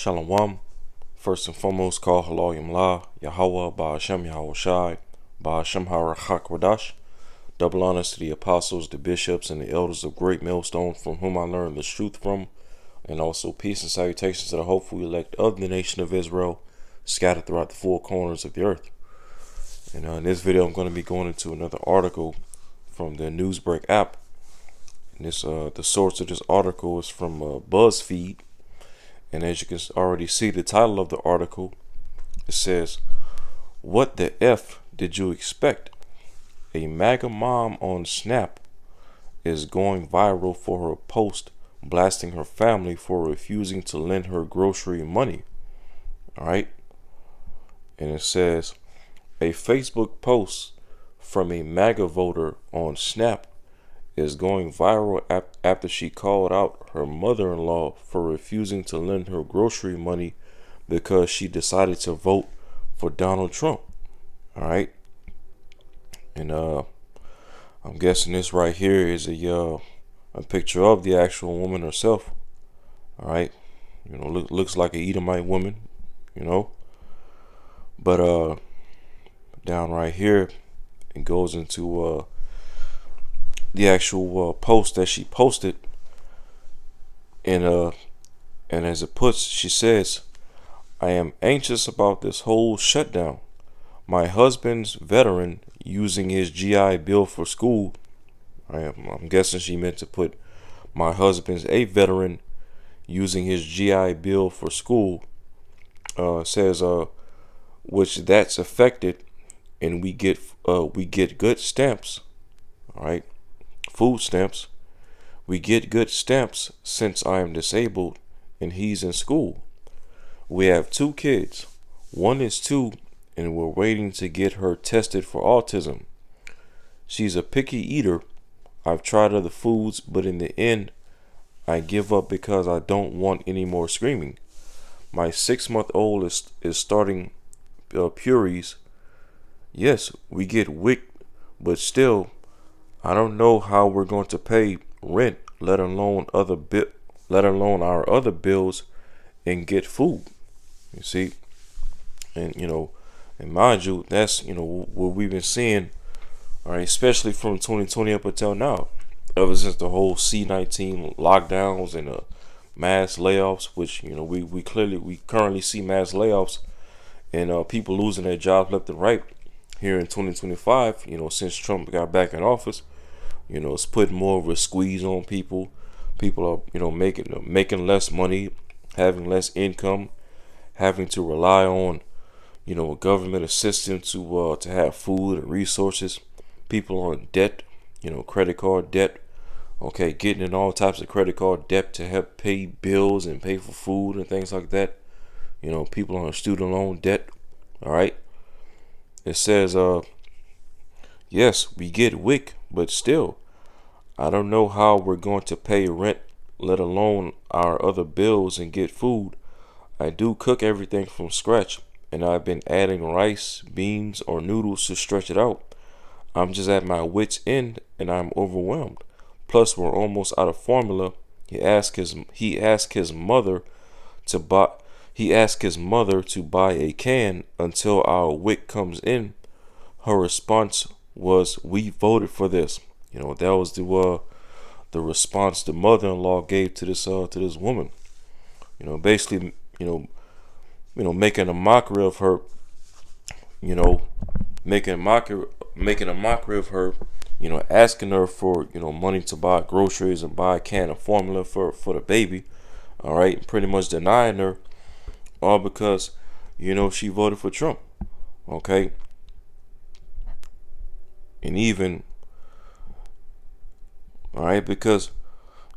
Shalom. First and foremost, call Halal Yamla, Yahweh, Ba'ashem Yahweh Shai, Ba'ashem Harachak Wadash. Double honors to the apostles, the bishops, and the elders of Great Millstone, from whom I learned the truth from, and also peace and salutations to the hopeful elect of the nation of Israel, scattered throughout the four corners of the earth. And in this video, I'm going to be going into another article from the Newsbreak app. And the source of this article is from BuzzFeed. And as you can already see, the title of the article, it says, "What the F did you expect? A MAGA mom on Snap is going viral for her post blasting her family for refusing to lend her grocery money." Alright? And it says, a Facebook post from a MAGA voter on Snap is going viral after she called out her mother-in-law for refusing to lend her grocery money because she decided to vote for Donald Trump. Alright? And I'm guessing this right here is a picture of the actual woman herself. Alright? Looks like an Edomite woman, But down right here, it goes into the actual post that she posted, and as it puts, she says, "I am anxious about this whole shutdown. My husband's veteran using his GI Bill for school." I'm guessing she meant to put "my husband's a veteran using his GI Bill for school." Says which that's affected, and we get good stamps. All right. Food stamps. We get good stamps since I am disabled and he's in school. We have 2 kids. One is 2 and we're waiting to get her tested for autism. She's a picky eater. I've tried other foods, but in the end, I give up because I don't want any more screaming. My 6-month-old is starting puries. Yes, we get WIC, but still, I don't know how we're going to pay rent, let alone our other bills, and get food. You see, and and mind you, that's what we've been seeing, all right, especially from 2020 up until now, ever since the whole C-19 lockdowns and mass layoffs, which we currently see mass layoffs and people losing their jobs left and right here in 2025. Since Trump got back in office. It's putting more of a squeeze on people. People are, making less money, having less income, having to rely on, government assistance to have food and resources. People on debt, credit card debt. Okay, getting in all types of credit card debt to help pay bills and pay for food and things like that. People on student loan debt. All right. It says, yes, we get WIC, but still, I don't know how we're going to pay rent, let alone our other bills and get food. I do cook everything from scratch, and I've been adding rice, beans, or noodles to stretch it out. I'm just at my wit's end, and I'm overwhelmed. Plus, we're almost out of formula. He asked his mother to buy a can until our WIC comes in. Her response was, "We voted for this." That was the response the mother-in-law gave to this woman. Basically, making a mockery of her. Making a mockery of her. Asking her for money to buy groceries and buy a can of formula for the baby. All right, pretty much denying her, all because she voted for Trump. Okay, and even. All right, because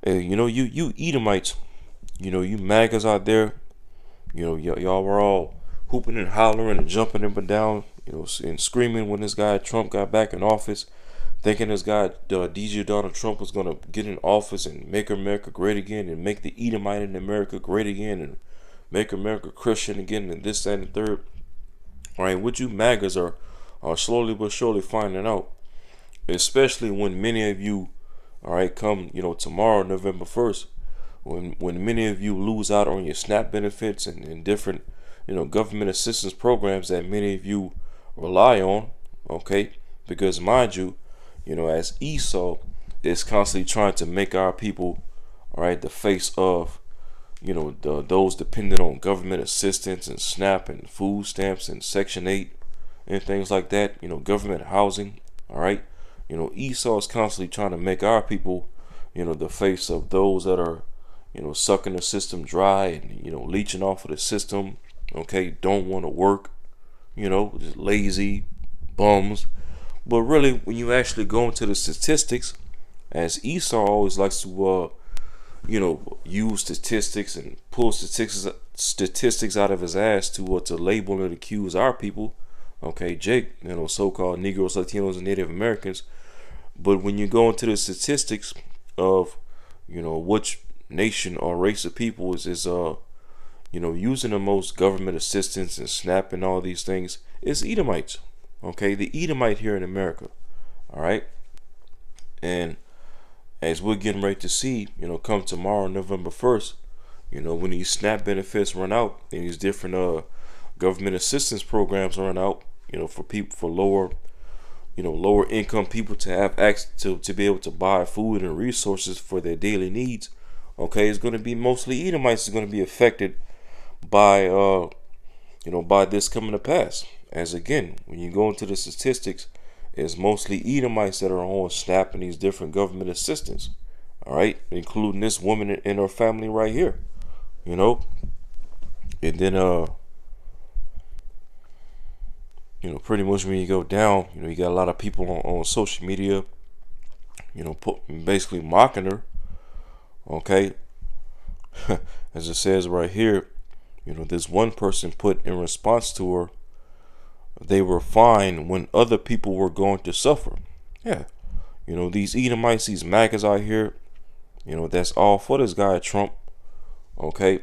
you Edomites, you MAGAs out there, y'all were all hooping and hollering and jumping up and down, and screaming when this guy Trump got back in office, thinking this guy DJ Donald Trump was gonna get in office and make America great again and make the Edomite in America great again and make America Christian again and this, that, and the third. All right, what you MAGAs are slowly but surely finding out, especially when many of you, all right, come tomorrow, November 1st, when many of you lose out on your SNAP benefits and different, government assistance programs that many of you rely on, okay? Because mind you, as Esau is constantly trying to make our people, all right, the face of, those dependent on government assistance and SNAP and food stamps and Section 8 and things like that, government housing, all right? Esau is constantly trying to make our people, the face of those that are, sucking the system dry and, leeching off of the system, okay, don't want to work, just lazy bums. But really, when you actually go into the statistics, as Esau always likes to, use statistics and pull statistics out of his ass to label and accuse our people, okay, Jake, so-called Negroes, Latinos, and Native Americans. But when you go into the statistics of, which nation or race of people is using the most government assistance and SNAP and all these things, it's Edomites. Okay, the Edomite here in America. All right. And as we're getting ready to see, come tomorrow, November 1st, when these SNAP benefits run out and these different government assistance programs run out, for people, for lower income people to have access to be able to buy food and resources for their daily needs. Okay, it's going to be mostly Edomites is going to be affected by by this coming to pass. As again, when you go into the statistics, it's mostly Edomites that are on SNAP and these different government assistance. All right, including this woman and her family right here. And then pretty much when you go down, you got a lot of people on social media, basically mocking her. Okay, as it says right here, this one person put in response to her, they were fine when other people were going to suffer. Yeah, these Edomites, these MAGAs out here, that's all for this guy Trump. Okay,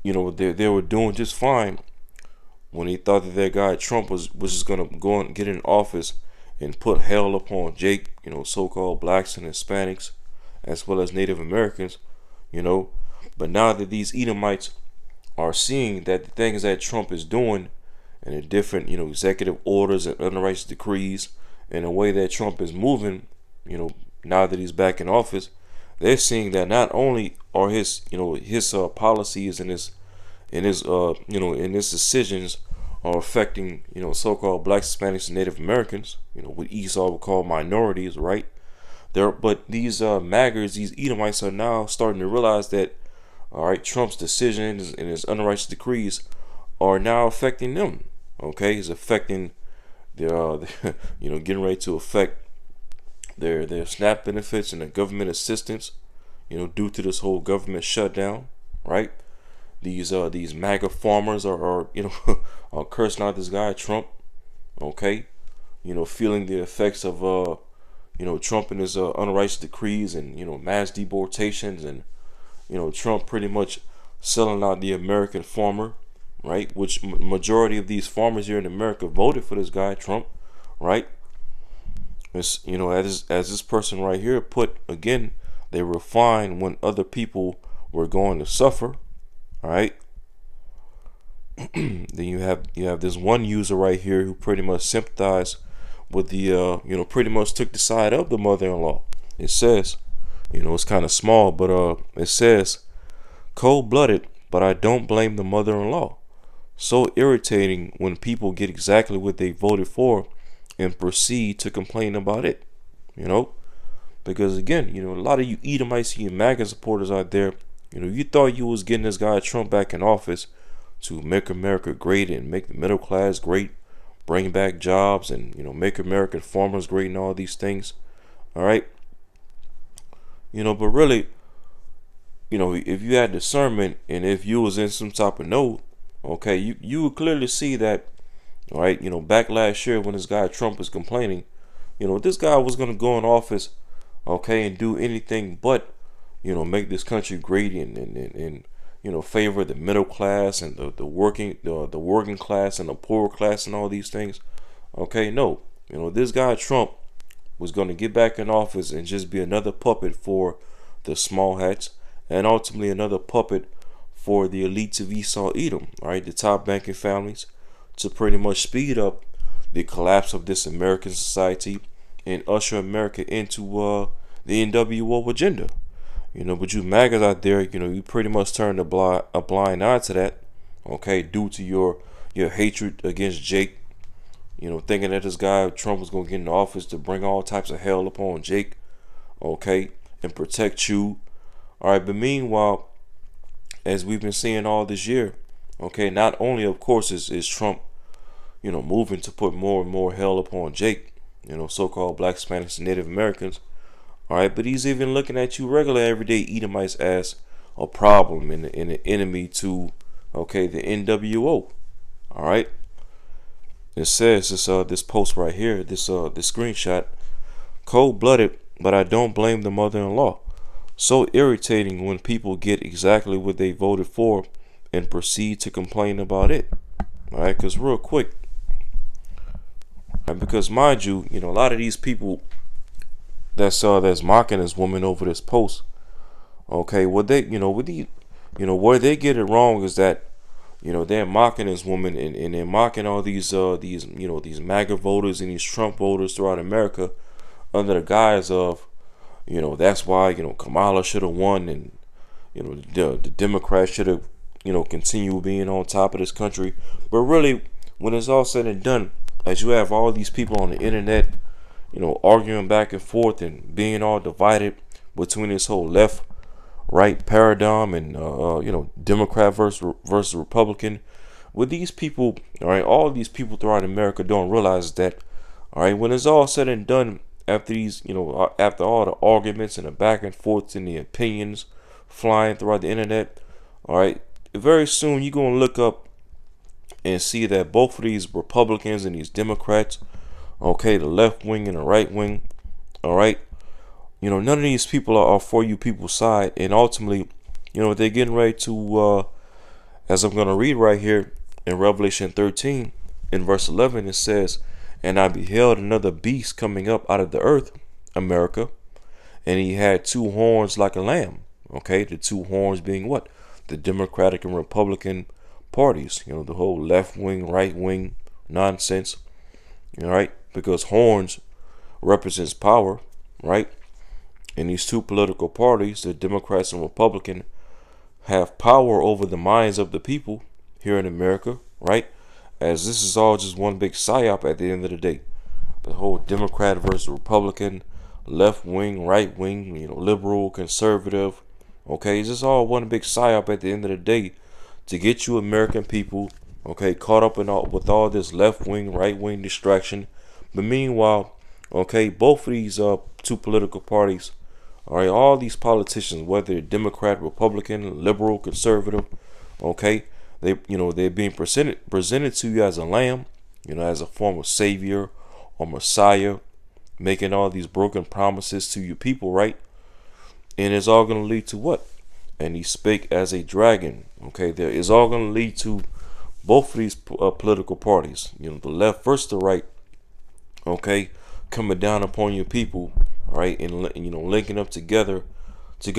they were doing just fine when he thought that guy Trump was just gonna go and get in office and put hell upon Jake, so-called blacks and Hispanics, as well as Native Americans, But now that these Edomites are seeing that the things that Trump is doing and the different, executive orders and unrighteous decrees and the way that Trump is moving, now that he's back in office, they're seeing that not only are his policies and his decisions are affecting, so-called blacks, Hispanics, and Native Americans, what Esau would call minorities, right? But these MAGAs, these Edomites are now starting to realize that, all right, Trump's decisions and his unrighteous decrees are now affecting them. Okay, it's affecting their, getting ready to affect their SNAP benefits and their government assistance, due to this whole government shutdown, right? These MAGA farmers are are cursing out this guy Trump, okay? Feeling the effects of Trump and his unrighteous decrees and mass deportations and Trump pretty much selling out the American farmer, right? Which majority of these farmers here in America voted for this guy Trump, right? It's, as this person right here put again, they were fine when other people were going to suffer. All right. Then you have this one user right here who pretty much sympathized with the pretty much took the side of the mother-in-law. It says, it's kind of small, but it says, cold-blooded, but I don't blame the mother-in-law. So irritating when people get exactly what they voted for and proceed to complain about it. Because again, a lot of you Edomites and MAGA supporters out there, you thought you was getting this guy Trump back in office to make America great and make the middle class great, bring back jobs and, make American farmers great and all these things. All right. But really, if you had discernment and if you was in some type of know, okay, you would clearly see that, all right, back last year when this guy Trump was complaining, this guy was going to go in office, okay, and do anything but, make this country great and favor the middle class and the working class and the poor class and all these things. Okay, no, this guy Trump was going to get back in office and just be another puppet for the small hats and ultimately another puppet for the elites of Esau Edom, right, the top banking families, to pretty much speed up the collapse of this American society and usher America into the NWO agenda. But you MAGAs out there, you pretty much turn a blind eye to that, okay, due to your hatred against Jake, thinking that this guy Trump was going to get in office to bring all types of hell upon Jake, okay, and protect you. All right, but meanwhile, as we've been seeing all this year, okay, not only, of course, is Trump, moving to put more and more hell upon Jake, so-called Black, Spanish, and Native Americans, all right, but he's even looking at you regular everyday Edomites as a problem and an enemy to, okay, the NWO. All right. It says this post right here, this screenshot, cold blooded, but I don't blame the mother-in-law. So irritating when people get exactly what they voted for and proceed to complain about it. All right, because real quick, and because mind you, a lot of these people that's mocking this woman over this post. Okay, what they where they get it wrong is that they're mocking this woman and they're mocking all these MAGA voters and these Trump voters throughout America under the guise of that's why Kamala should have won and the Democrats should have continue being on top of this country. But really, when it's all said and done, as you have all these people on the internet arguing back and forth and being all divided between this whole left right paradigm and Democrat versus Republican. With these people, all right, all these people throughout America don't realize that, all right, when it's all said and done, after after all the arguments and the back and forths and the opinions flying throughout the internet, all right, very soon you're gonna look up and see that both of these Republicans and these Democrats, okay, the left wing and the right wing, all right, none of these people are for you people's side, and ultimately, they're getting ready to, as I'm going to read right here in Revelation 13, in verse 11, it says, and I beheld another beast coming up out of the earth, America, and he had two horns like a lamb, okay, the two horns being what? The Democratic and Republican parties, the whole left wing, right wing nonsense, all right, because horns represents power, right? And these two political parties, the Democrats and Republican, have power over the minds of the people here in America, right? As this is all just one big psyop at the end of the day. The whole Democrat versus Republican, left wing, right wing, liberal, conservative, okay? It's just all one big psyop at the end of the day to get you American people, okay, caught up with all this left wing, right wing distraction. But meanwhile, okay, both of these two political parties, all right, all these politicians, whether Democrat, Republican, liberal, conservative, okay, they're being presented to you as a lamb, as a form of savior or messiah, making all these broken promises to you people, right? And it's all going to lead to what? And he spake as a dragon. Okay, there is all going to lead to both of these political parties, the left versus the right, okay, coming down upon your people, all right, and linking up together to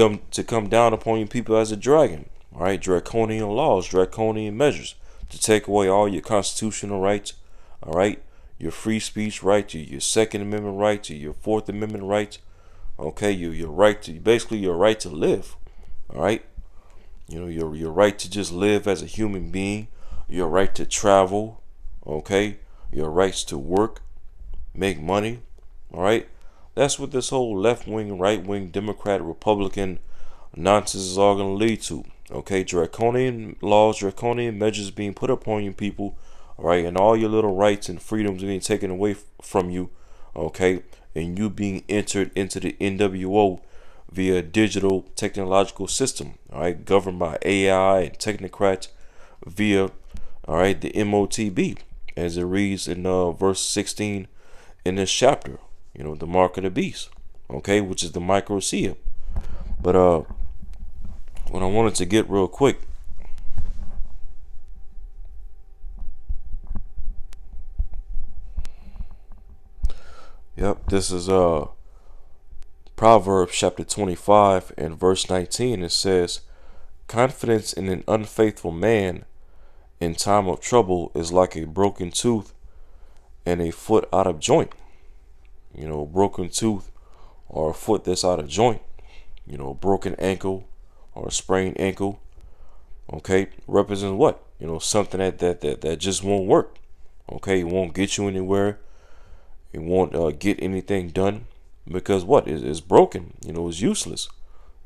come down upon your people as a dragon, all right, draconian laws, draconian measures to take away all your constitutional rights, all right, your free speech rights, your Second Amendment rights, your Fourth Amendment rights, okay, your right to basically your right to live, all right, your right to just live as a human being, your right to travel, okay, your rights to work, make money, all right. That's what this whole left wing, right wing, Democrat, Republican nonsense is all going to lead to. Okay, draconian laws, draconian measures being put upon you people, all right, and all your little rights and freedoms being taken away from you, okay, and you being entered into the NWO via digital technological system, all right, governed by AI and technocrats via, all right, the MOTB, as it reads in verse 16 in this chapter, the mark of the beast, okay, which is the microsia. But what I wanted to get real quick, this is Proverbs chapter 25 and verse 19, it says, confidence in an unfaithful man in time of trouble is like a broken tooth and a foot out of joint. Broken tooth or a foot that's out of joint, broken ankle or a sprained ankle, okay, represents what? Something that just won't work. Okay, it won't get you anywhere. It won't get anything done because what? It's broken. It's useless.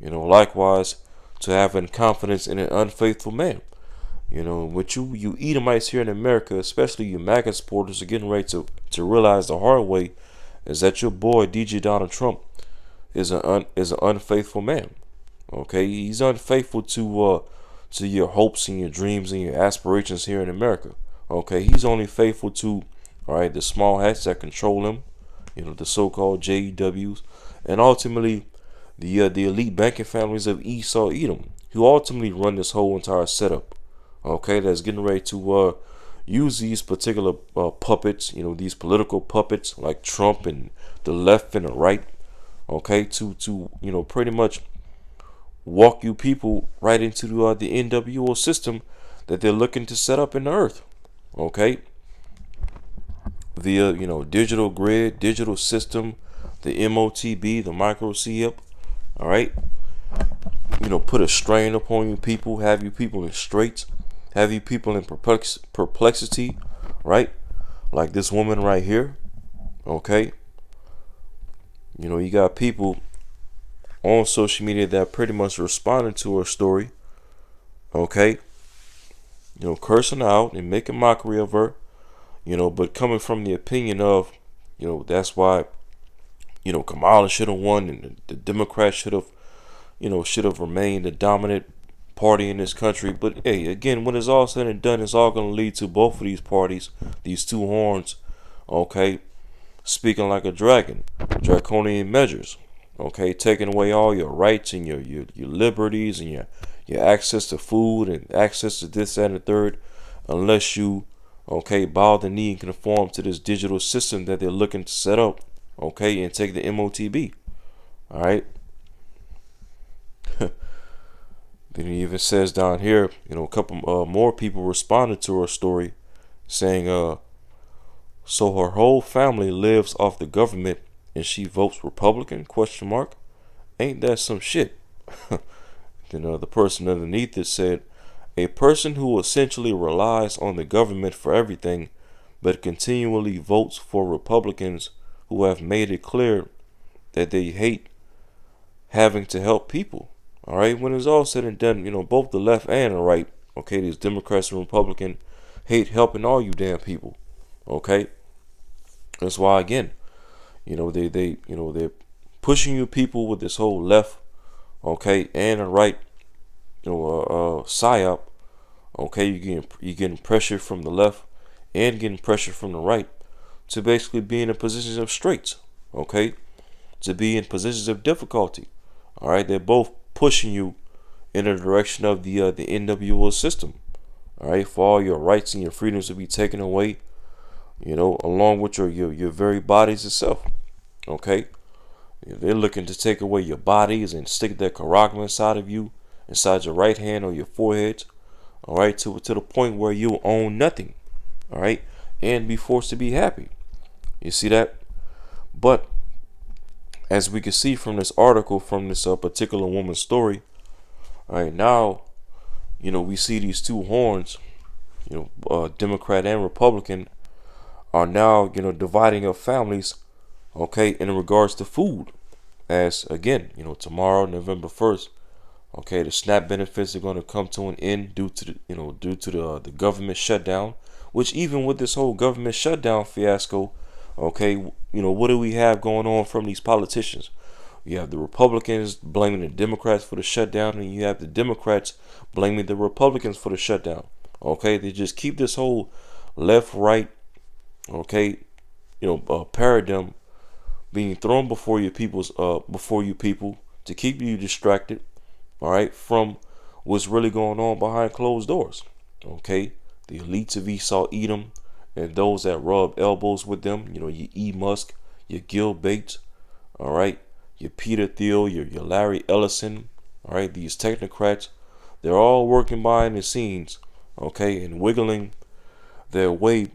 Likewise, to having confidence in an unfaithful man. What you Edomites here in America, especially you MAGA supporters, are getting ready to realize the hard way is that your boy DJ Donald Trump is an unfaithful man. Okay, he's unfaithful to your hopes and your dreams and your aspirations here in America. Okay, he's only faithful to, all right, the small hats that control him, the so-called JEWs, and ultimately the elite banking families of Esau Edom, who ultimately run this whole entire setup. Okay, that's getting ready to use these particular puppets, these political puppets like Trump and the left and the right, okay, to pretty much walk you people right into the NWO system that they're looking to set up in the earth, okay, via digital grid, digital system, the MOTB, the micro CIP, all right, put a strain upon you people, have you people in straits, have you people in perplexity, right? Like this woman right here, okay? You got people on social media that pretty much responded to her story, okay? Cursing out and making mockery of her, but coming from the opinion of, that's why, Kamala should have won and the Democrats should have remained the dominant party in this country. But hey, again, when it's all said and done, it's all going to lead to both of these parties, these two horns, okay, speaking like a dragon, draconian measures, okay, taking away all your rights and your liberties and your access to food and access to this, that, and the third, unless you, okay, bow the knee and conform to this digital system that they're looking to set up, okay, and take the MOTB, all right. Then it even says down here, a couple more people responded to her story, saying, so her whole family lives off the government and she votes Republican? ? Ain't that some shit? Then the person underneath it said, a person who essentially relies on the government for everything, but continually votes for Republicans who have made it clear that they hate having to help people. All right, when it's all said and done, both the left and the right, okay, these Democrats and Republicans hate helping all you damn people, okay. That's why again, they're pushing you people with this whole left, okay, and the right, psyop, okay. You're getting pressure from the left and getting pressure from the right to basically be in a position of straits, okay, to be in positions of difficulty. All right, they're both pushing you in the direction of the NWO system. All right, for all your rights and your freedoms to be taken away, along with your very bodies itself. Okay, they're looking to take away your bodies and stick their caragma inside of you, inside your right hand or your forehead. All right, to the point where you own nothing. All right, and be forced to be happy. You see that? But as we can see from this article, from this particular woman's story, all right, now, we see these two horns, Democrat and Republican, are now, dividing up families, okay, in regards to food. As again, tomorrow, November 1st, okay, the SNAP benefits are going to come to an end due to the government shutdown. Which even with this whole government shutdown fiasco, okay, what do we have going on from these politicians? You have the Republicans blaming the Democrats for the shutdown, and you have the Democrats blaming the Republicans for the shutdown. Okay, they just keep this whole left-right, okay, paradigm being thrown before you people to keep you distracted, all right, from what's really going on behind closed doors. Okay, the elites of Esau Edom and those that rub elbows with them, your E. Musk, your Gil Bates, all right, your Peter Thiel, your Larry Ellison, all right, these technocrats, they're all working behind the scenes, okay, and wiggling their way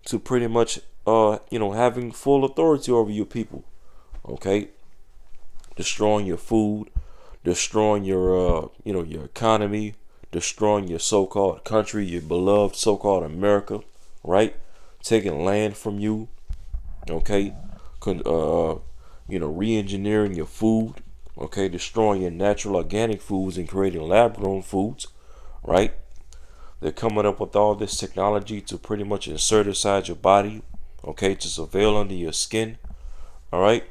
to pretty much, having full authority over your people, okay, destroying your food, destroying your economy, destroying your so-called country, your beloved so-called America, right? Taking land from you, okay? Re-engineering your food, okay? Destroying your natural organic foods and creating lab-grown foods, right? They're coming up with all this technology to pretty much insert inside your body, okay, to surveil under your skin, all right?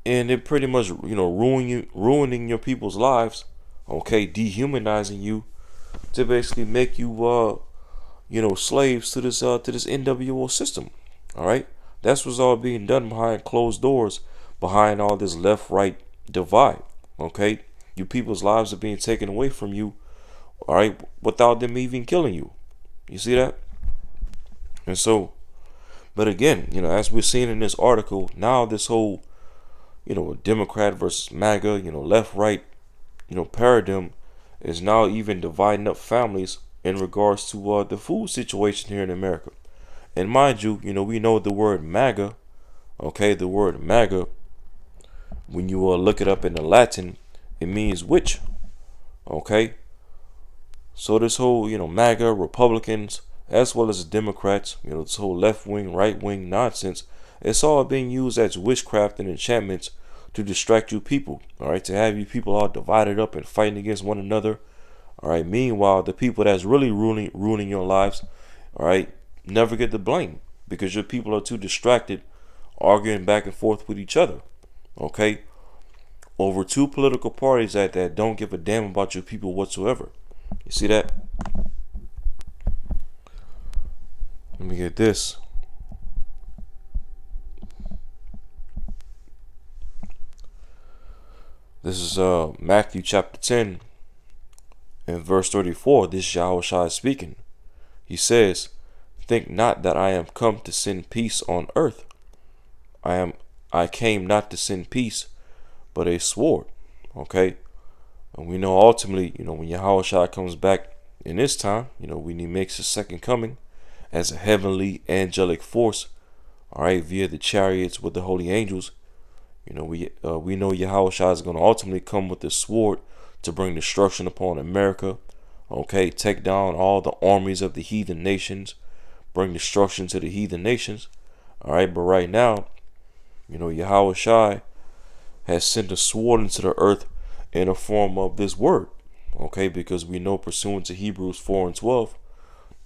And it pretty much, ruining your people's lives, okay, dehumanizing you to basically make you, slaves to this NWO system, all right? That's what's all being done behind closed doors, behind all this left-right divide, okay? Your people's lives are being taken away from you, all right, without them even killing you. You see that? And so, but again, as we're seeing in this article, now this whole, Democrat versus MAGA, left, right, paradigm is now even dividing up families in regards to the food situation here in America. And mind you, we know the word MAGA, okay, the word MAGA, when you look it up in the Latin, it means witch, okay? So this whole, MAGA, Republicans, as well as the Democrats, this whole left-wing, right-wing nonsense, it's all being used as witchcraft and enchantments to distract you people, all right, to have you people all divided up and fighting against one another, all right. Meanwhile, the people that's really ruining your lives, all right, never get the blame because your people are too distracted arguing back and forth with each other, okay, over two political parties that don't give a damn about your people whatsoever. You see that? Let me get this. This is Matthew chapter 10 and verse 34. This is Yahushua speaking. He says, "Think not that I am come to send peace on earth. I came not to send peace, but a sword." Okay? And we know ultimately, when Yahushua comes back in this time, when he makes his second coming as a heavenly angelic force, all right, via the chariots with the holy angels, we know Yahushua is going to ultimately come with this sword to bring destruction upon America, okay, take down all the armies of the heathen nations, bring destruction to the heathen nations, all right. But right now, Yahushua has sent a sword into the earth in the form of this word, okay, because we know pursuant to Hebrews 4 and 12,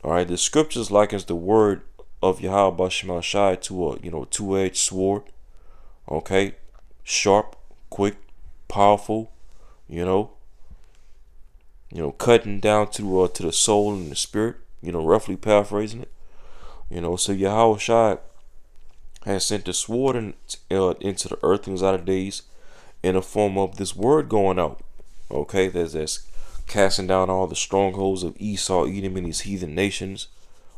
all right, the scriptures likens the word of Yahweh Bashim Shai to a two-edged sword, okay, sharp, quick, powerful, cutting down to the soul and the spirit, roughly paraphrasing it, so Yahweh Shai has sent the sword into the earth in his latter days in the form of this word going out, okay, that's casting down all the strongholds of Esau, Edom, and these heathen nations,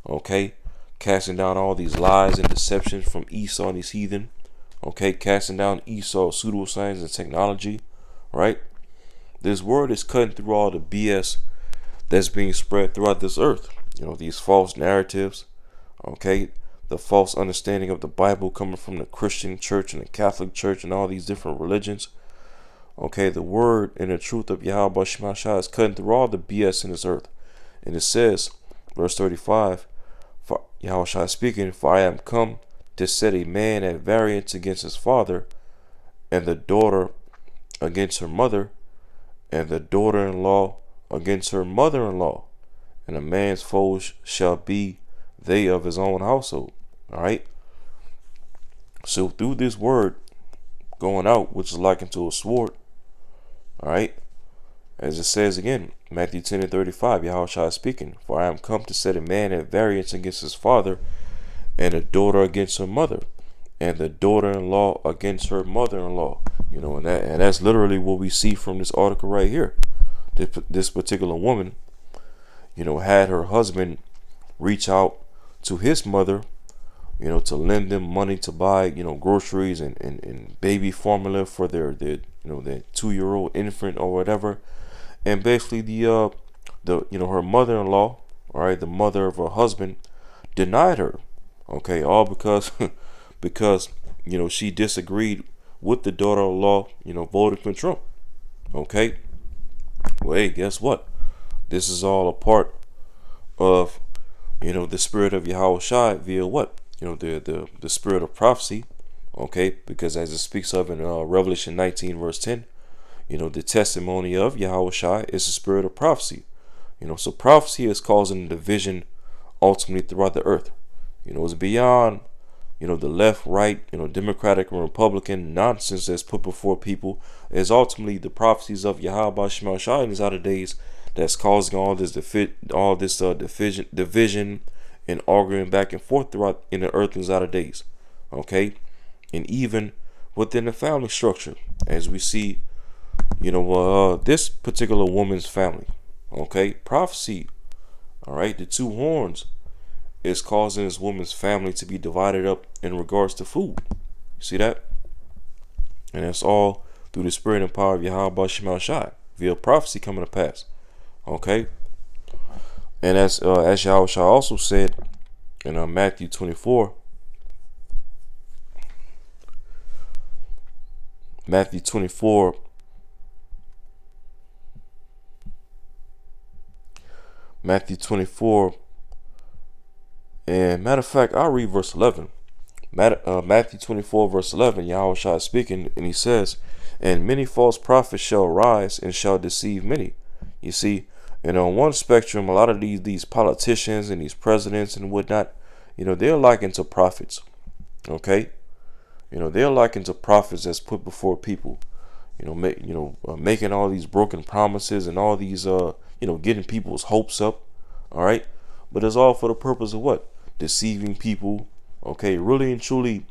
okay, casting down all these lies and deceptions from Esau and these heathen, okay, casting down Esau's pseudoscience and technology, right? This word is cutting through all the BS that's being spread throughout this earth, these false narratives, okay, the false understanding of the Bible coming from the Christian church and the Catholic church and all these different religions. Okay, the word and the truth of Yahweh Shemashah is cutting through all the BS in this earth. And it says, verse 35, for Yahweh speaking, "For I am come to set a man at variance against his father, and the daughter against her mother, and the daughter-in-law against her mother-in-law, and a man's foes shall be they of his own household." All right. So through this word going out, which is likened to a sword, all right, as it says again, Matthew 10 and 35, Yahushua is speaking, "For I am come to set a man at variance against his father, and a daughter against her mother, and the daughter-in-law against her mother-in-law." And that's literally what we see from this article right here. This particular woman, had her husband reach out to his mother, to lend them money to buy, groceries and baby formula for their 2-year-old infant or whatever. And basically her mother-in-law, all right, the mother of her husband, denied her. Okay, all because because she disagreed with the daughter-in-law, voted for Trump. Okay, well, hey, guess what? This is all a part of the spirit of Yahweh Shai via what? The spirit of prophecy. Okay, because as it speaks of in Revelation 19 verse 10, the testimony of Yahweh Shai is the spirit of prophecy. So prophecy is causing division ultimately throughout the earth. It's beyond the left, right, Democratic and Republican nonsense that's put before people. Is ultimately the prophecies of Yahweh Shema Shai in these outer days that's causing all this division and arguing back and forth throughout in the earth in these outer days. Okay, and even within the family structure, as we see, this particular woman's family. Okay, prophecy. All right, the two horns is causing this woman's family to be divided up in regards to food. You see that? And that's all through the spirit and power of Yahweh Shema Shai via prophecy coming to pass. Okay? And as Yahweh Shai also said in Matthew 24, Matthew 24, and matter of fact, I'll read verse 11. Matthew 24 verse 11, Yahweh Shai is speaking, and he says, and many false prophets shall rise and shall deceive many. You see, and on one spectrum, a lot of these politicians and these presidents and whatnot, they're likened to prophets. Okay, they're likened to prophets that's put before people. Making all these broken promises and all these getting people's hopes up. All right, but it's all for the purpose of what? Deceiving people. Okay, really and truly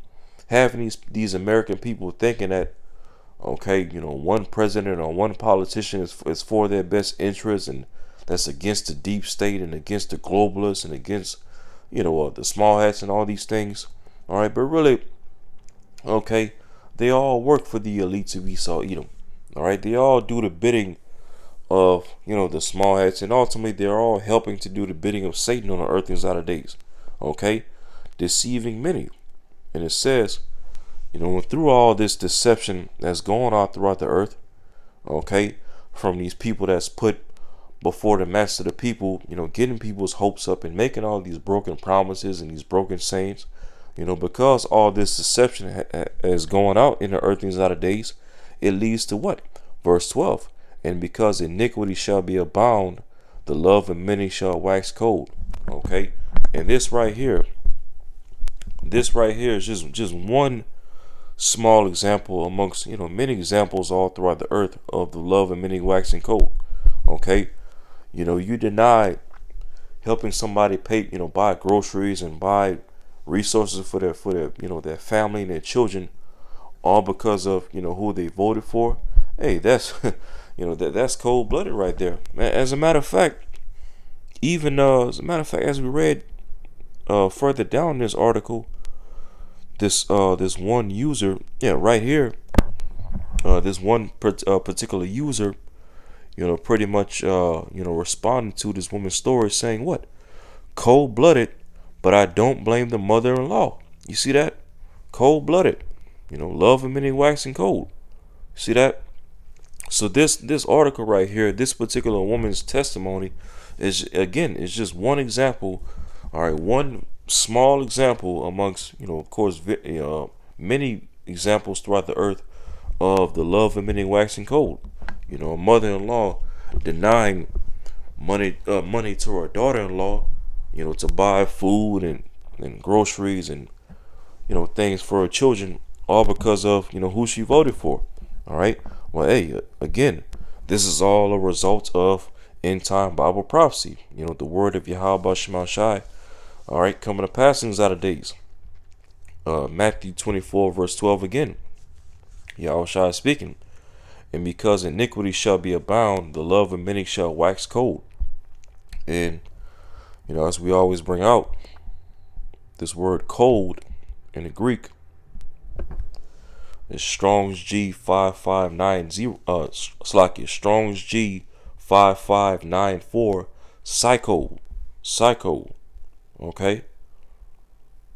having these American people thinking that, okay, one president or one politician is for their best interest, and that's against the deep state and against the globalists and against the small hats and all these things. All right, but really, okay, they all work for the elites of Esau Edom. All right, they all do the bidding of the small hats, and ultimately they're all helping to do the bidding of Satan on the earth in these latter days. Okay, deceiving many. And it says, through all this deception that's going on throughout the earth, okay, from these people that's put before the mass of the people, getting people's hopes up and making all these broken promises and these broken sayings, because all this deception is going out in the earth in these latter days, it leads to what? Verse 12, and because iniquity shall be abound, the love of many shall wax cold. Okay, and this right here is just one small example amongst many examples all throughout the earth of the love of many waxing cold. Okay, you deny helping somebody pay, buy groceries and buy resources for their their family and their children, all because of who they voted for. Hey, that's that's cold blooded right there. As a matter of fact, as we read further down this article, this one user, right here, this one particular user, pretty much responding to this woman's story, saying what? Cold blooded, but I don't blame the mother-in-law. You see that? Cold blooded, love and many waxing cold. See that? So this article right here, this particular woman's testimony is just one example. All right, one small example amongst of course many examples throughout the earth of the love of many waxing cold. A mother-in-law denying money to her daughter-in-law, to buy food and groceries and things for her children, all because of who she voted for. All right. Well, hey, again, this is all a result of end time Bible prophecy. The word of Yahweh Shema Shai. All right, coming to pass in these latter days. Matthew 24 verse 12 again. Yahweh Shai speaking. And because iniquity shall be abound, the love of many shall wax cold. And as we always bring out, This word cold in the Greek is Strong's G5590, Strong's G5594, psycho, okay?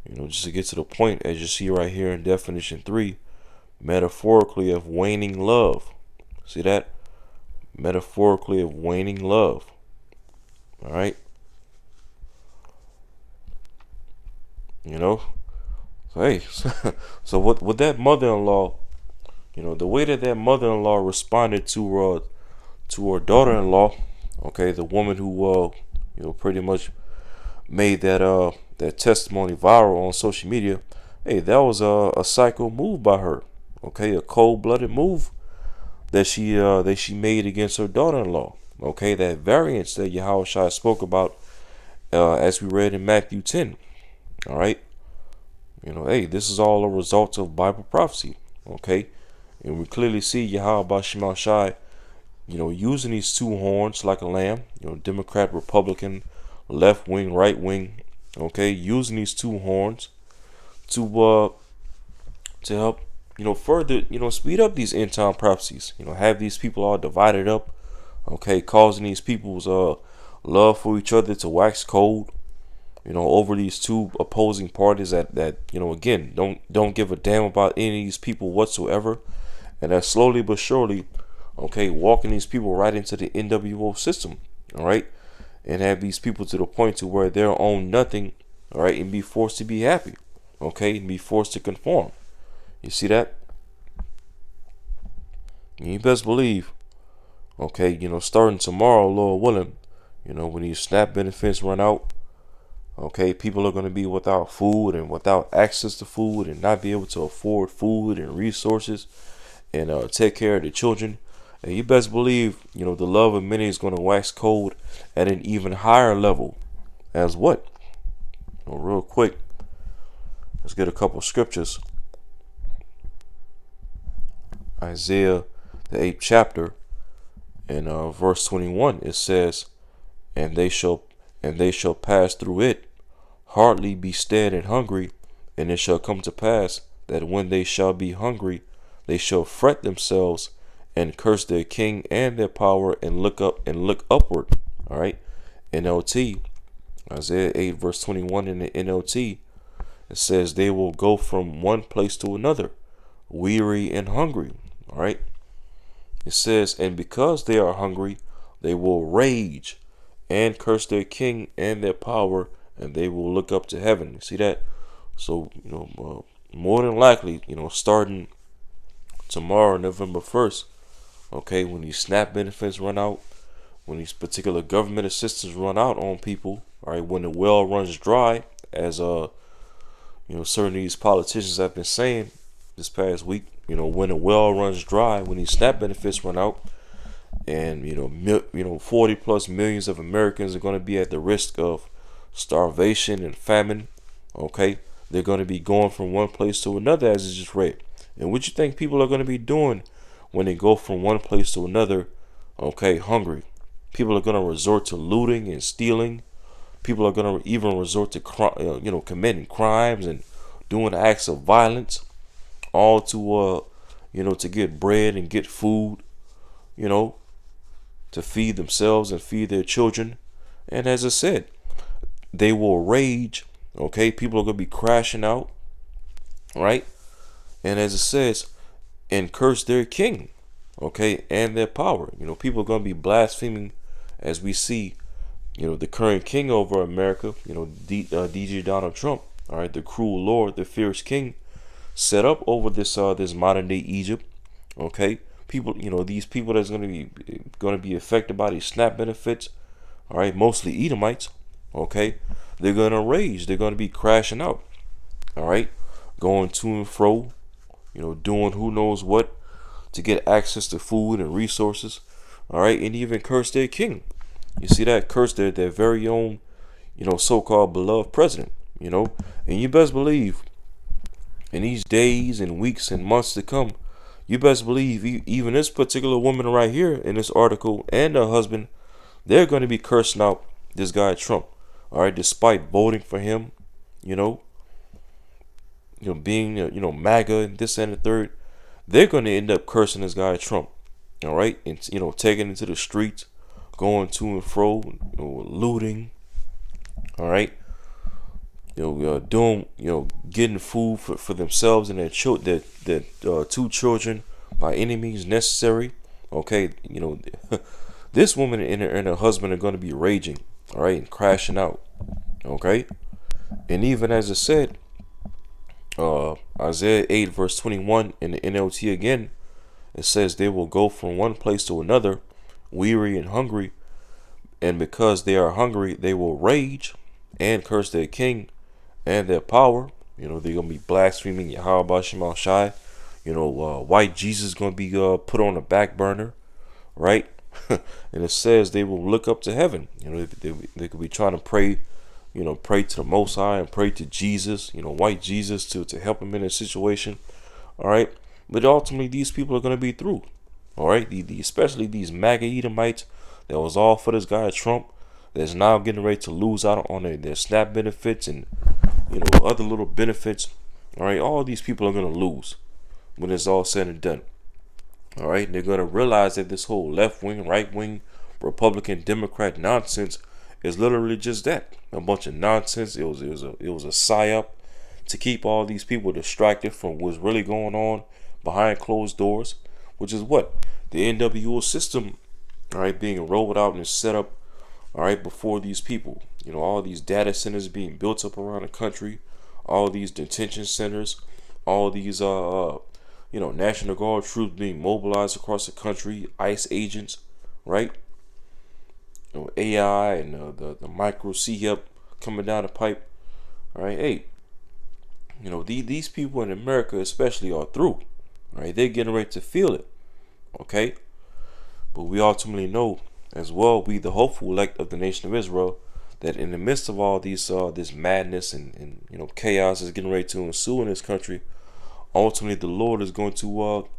Just to get to the point, as you see right here in definition 3, metaphorically of waning love. See that? Metaphorically of waning love. All right? So, hey, so what that mother-in-law, the way that mother-in-law responded to her daughter-in-law, okay, the woman who pretty much made that testimony viral on social media. Hey, that was a psycho move by her. Okay, a cold-blooded move that she made against her daughter-in-law. Okay, that variance that Yahushua spoke about as we read in Matthew 10. All right, hey, this is all a result of Bible prophecy. Okay, and we clearly see Yahweh Shema Shai, using these two horns like a lamb. Democrat, Republican, left wing, right wing. Okay, using these two horns to help further speed up these end time prophecies. Have these people all divided up. Okay, causing these people's love for each other to wax cold. Over these two opposing parties that again don't give a damn about any of these people whatsoever, and that slowly but surely, okay, walking these people right into the NWO system. All right, and have these people to the point to where they'll own nothing. All right, and be forced to be happy. Okay, and be forced to conform. You see that? And you best believe, okay, starting tomorrow, Lord willing, when these SNAP benefits run out, okay, people are going to be without food and without access to food and not be able to afford food and resources and take care of the children. And you best believe, the love of many is going to wax cold at an even higher level. As what? Real quick, let's get a couple scriptures. Isaiah, the 8th chapter, in verse 21, it says, "And they shall pass through it, hardly be stead and hungry, and it shall come to pass that when they shall be hungry, they shall fret themselves and curse their king and their power and look upward." All right, NLT, Isaiah 8 verse 21 in the NLT, it says they will go from one place to another, weary and hungry. All right, it says, and because they are hungry, they will rage and curse their king and their power, and they will look up to heaven. You see that? So, more than likely, starting tomorrow, November 1st, okay, when these SNAP benefits run out, when these particular government assistance run out on people, all right, when the well runs dry, as certain of these politicians have been saying this past week, when the well runs dry, when these SNAP benefits run out, and 40 plus millions of Americans are going to be at the risk of starvation and famine. Okay, they're going to be going from one place to another, as it's just read. And what you think people are going to be doing when they go from one place to another? Okay, hungry. People are going to resort to looting and stealing. People are going to even resort to committing crimes and doing acts of violence, all to to get bread and get food, to feed themselves and feed their children. And as I said, they will rage. Okay, people are going to be crashing out, right? And as it says, and curse their king, okay, and their power. People are going to be blaspheming, as we see, the current king over America, DJ Donald Trump, all right, the cruel lord, the fierce king, set up over this modern day Egypt. Okay, people, these people that's going to be affected by these SNAP benefits, all right, mostly Edomites. Okay, they're going to rage. They're going to be crashing out. All right, going to and fro, doing who knows what to get access to food and resources. All right, and even curse their king. You see that? Curse their very own, so-called beloved president. And you best believe, in these days and weeks and months to come, you best believe even this particular woman right here in this article and her husband, they're going to be cursing out this guy Trump. All right, despite voting for him, being MAGA and this and the third, they're going to end up cursing this guy Trump. All right, and taking it to the streets, going to and fro, looting. All right, doing, getting food for themselves and their two children by any means necessary. Okay, this woman and her husband are going to be raging. All right, and crashing out. Okay, and even as it said, Isaiah 8 verse 21 in the NLT again, it says they will go from one place to another, weary and hungry, and because they are hungry, they will rage and curse their king and their power. They're gonna be blaspheming Yahweh Shema Shai. White Jesus gonna be put on the back burner, right? And it says they will look up to heaven. They could be trying to pray, pray to the Most High and pray to Jesus, white Jesus to help them in a situation. All right. But ultimately, these people are going to be through. All right. Especially these MAGA Edomites that was all for this guy Trump, that's now getting ready to lose out on their SNAP benefits and, other little benefits. All right. All these people are going to lose when it's all said and done. All right. They're going to realize that this whole left wing, right wing, Republican, Democrat nonsense is literally just that. A bunch of nonsense. It was a psyop to keep all these people distracted from what's really going on behind closed doors, which is what the NWO system, all right, being rolled out and set up, all right, before these people. All these data centers being built up around the country, all these detention centers, all these National Guard troops being mobilized across the country, ICE agents, right? AI and the micro C-HIP coming down the pipe. All right, hey, these people in America especially are through. All right, they're getting ready to feel it. Okay, but we ultimately know as well, we the hopeful elect of the nation of Israel, that in the midst of all these this madness and chaos is getting ready to ensue in this country, ultimately the Lord is going to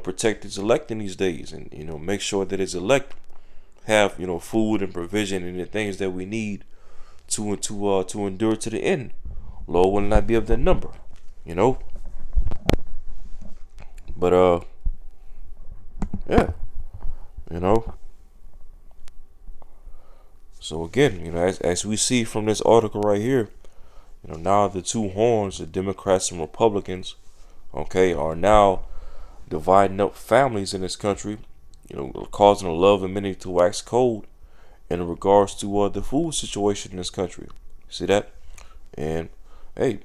protect his elect in these days, and make sure that his elect have food and provision and the things that we need to endure to the end. Lord will not be of that number, But yeah, So again, as we see from this article right here, now the two horns, the Democrats and Republicans, okay, are now dividing up families in this country, causing the love and many to wax cold in regards to the food situation in this country. See that? And hey,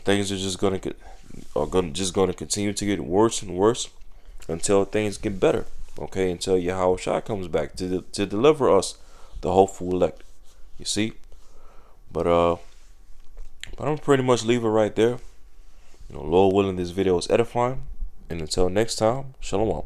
things are just gonna continue to get worse and worse until things get better. Okay, until Yahweh Shai comes back to deliver us, the hopeful elect. You see? But I'm pretty much leave it right there. Lord willing, this video is edifying. And until next time, shalom.